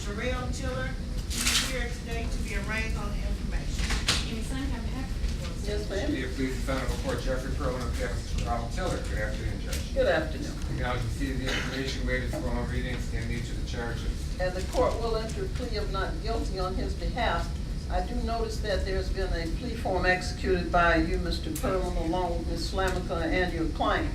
Terrell Tiller, he's here today to be arraigned on the information. Amy Simon, on behalf of the people. Yes, ma'am. Be it pleased to defend before Jeffrey Pearl on behalf of Terrell Tiller. Good afternoon, Judge. Good afternoon. Acknowledge receipt of the information waited for all readings and each of the charges. And the court will enter a plea of not guilty on his behalf. I do notice that there's been a plea form executed by you, Mr. Perlman, along with Ms. Slamica and your client.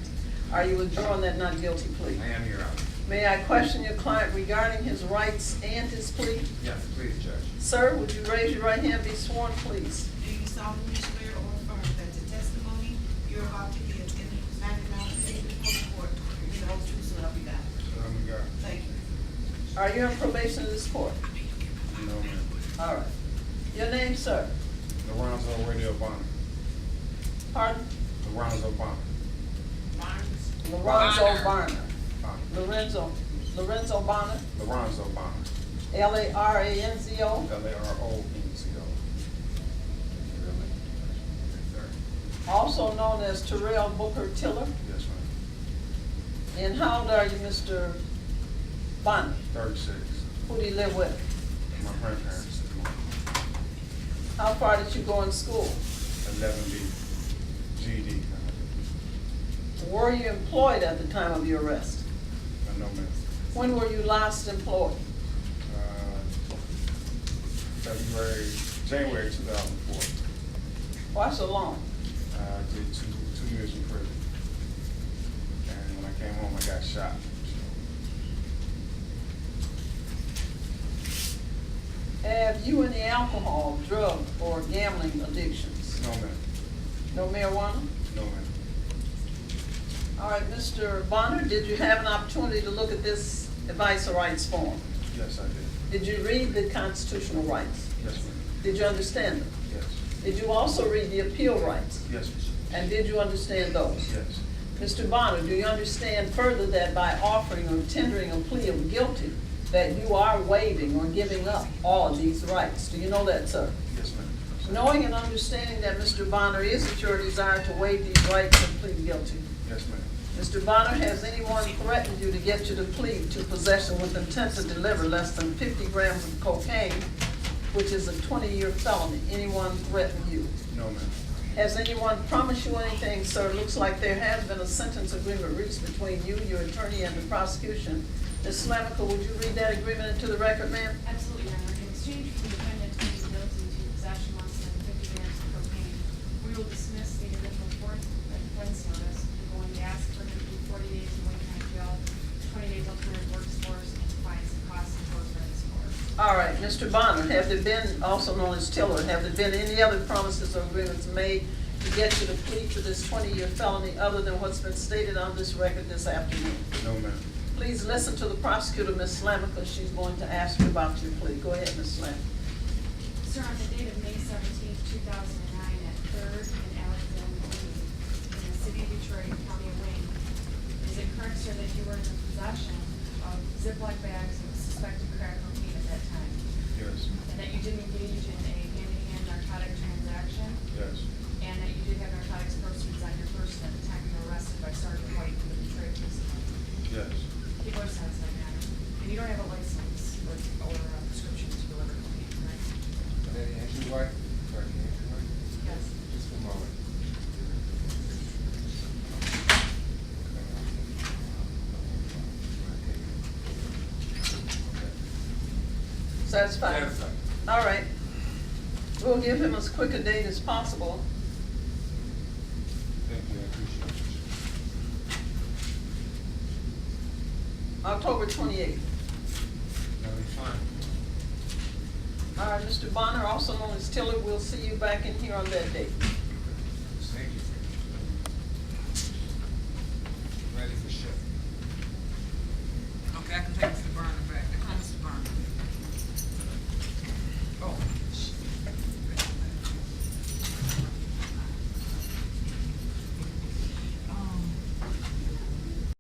Are you withdrawing that not guilty plea? I am, Your Honor. May I question your client regarding his rights and his plea? Yes, please, Judge. Sir, would you raise your right hand and be sworn, please? Do you solemnly swear or affirm that the testimony you're about to give in the matter now stated before the court will be the whole truth, so help you God? So help me God. Thank you. Are you on probation of this court? No, ma'am. All right. Your name, sir? Lorenzo Radio Bonner. Pardon? Lorenzo Bonner. Barnes? Lorenzo Bonner. Bonner. Lorenzo Bonner? Lorenzo Bonner. Laranzo? Laronco. Also known as Terrell Booker Tiller. Yes, ma'am. And how old are you, Mr. Bonner? 36. Who do you live with? My grandparents. How far did you go in school? 11B. GD. Were you employed at the time of your arrest? No, ma'am. When were you last employed? January 2004. Why so long? I did two years in prison. And when I came home, I got shot. Have you any alcohol, drug, or gambling addictions? No, ma'am. No marijuana? No, ma'am. All right, Mr. Bonner, did you have an opportunity to look at this advice or rights form? Yes, I did. Did you read the constitutional rights? Yes, ma'am. Did you understand them? Yes. Did you also read the appeal rights? Yes, ma'am. And did you understand those? Yes. Mr. Bonner, do you understand further that by offering or tendering a plea of guilty, that you are waiving or giving up all of these rights? Do you know that, sir? Yes, ma'am. Knowing and understanding that, Mr. Bonner, is it your desire to waive these rights and plead guilty? Yes, ma'am. Mr. Bonner, has anyone threatened you to get you to plead to possession with intent to deliver less than 50 grams of cocaine, which is a 20-year felony? Anyone threatened you? No, ma'am. Has anyone promised you anything, sir? Looks like there has been a sentence agreement reached between you, your attorney, and the prosecution. Ms. Slamica, would you read that agreement into the record, ma'am? Absolutely, Your Honor. In exchange for the defendant pleading guilty to possession less than 50 grams of cocaine, we will dismiss the original offense notice. We're going to ask for him to do 40 days in Wayne County Jail, 20 days alternative works force, and fines and costs imposed by this court. All right, Mr. Bonner, have there been, also known as Tiller, have there been any other promises or agreements made to get you to plead to this 20-year felony other than what's been stated on this record this afternoon? No, ma'am. Please listen to the prosecutor, Ms. Slamica. She's going to ask you about your plea. Go ahead, Ms. Slamica. Sir, on the date of May 17, 2009, at 3rd and Alexander Lane, in the city of Detroit, county of Wayne, is it correct, sir, that you were in the possession of Ziploc bags of suspected crack cocaine at that time? Yes. And that you didn't engage in a hand-to-hand narcotic transaction? Yes. And that you did have narcotics proceeds on your person at the time you were arrested by Sergeant White for the Detroit Police Department? Yes. People are satisfied, Your Honor. And you don't have a license or a prescription to deliver cocaine, correct? Any entry white? Sorry, any entry white? Yes. Just a moment. Satisfied? Satisfied. All right. We'll give him as quick a date as possible. Thank you, I appreciate it. October 28th. That'll be fine. All right, Mr. Bonner, also known as Tiller, we'll see you back in here on that date.